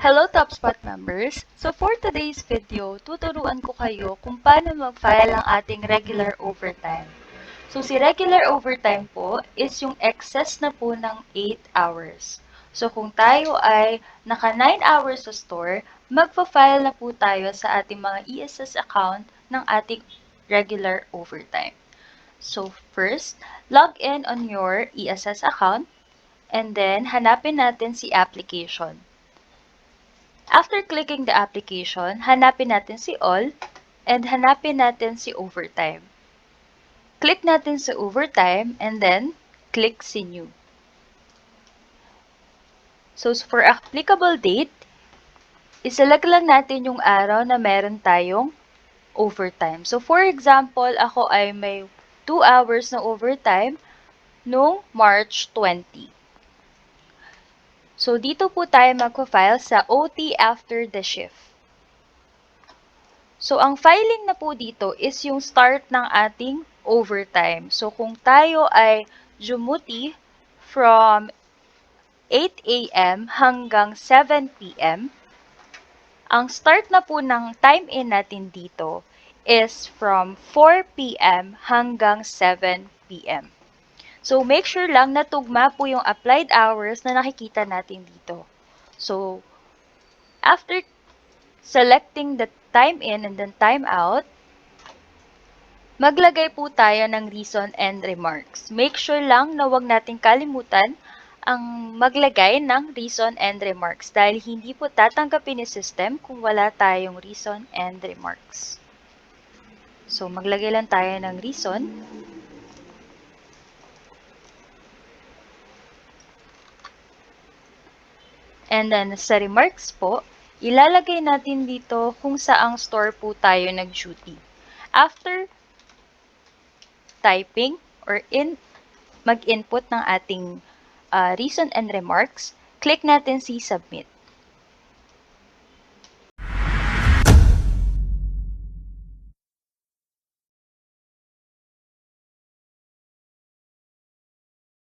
Hello TopSpot members! So for today's video, tuturuan ko kayo kung paano mag-file ang ating regular overtime. So si regular overtime po is yung excess na po ng 8 hours. So kung tayo ay naka 9 hours sa store, magpa-file na po tayo sa ating mga ESS account ng ating regular overtime. So first, log in on your ESS account and then hanapin natin si application. After clicking the application, hanapin natin si all and hanapin natin si overtime. Click natin sa overtime and then click si new. So for applicable date, iselect lang natin yung araw na meron tayong overtime. So for example, ako ay may 2 hours na overtime noong March 20. So dito po tayo magpa-file sa OT after the shift. So, ang filing na po dito is yung start ng ating overtime. So, kung tayo ay dumuty from 8 a.m. hanggang 7 p.m., ang start na po ng time in natin dito is from 4 p.m. hanggang 7 p.m. So, make sure lang na tugma po yung applied hours na nakikita natin dito. So, after selecting the time in and then time out, maglagay po tayo ng reason and remarks. Make sure lang na huwag nating kalimutan ang maglagay ng reason and remarks dahil hindi po tatanggapin ni system kung wala tayong reason and remarks. So, maglagay lang tayo ng reason. And then, sa remarks po, ilalagay natin dito kung saang store po tayo nag-duty. After typing or mag-input ng ating reason and remarks, click natin si submit.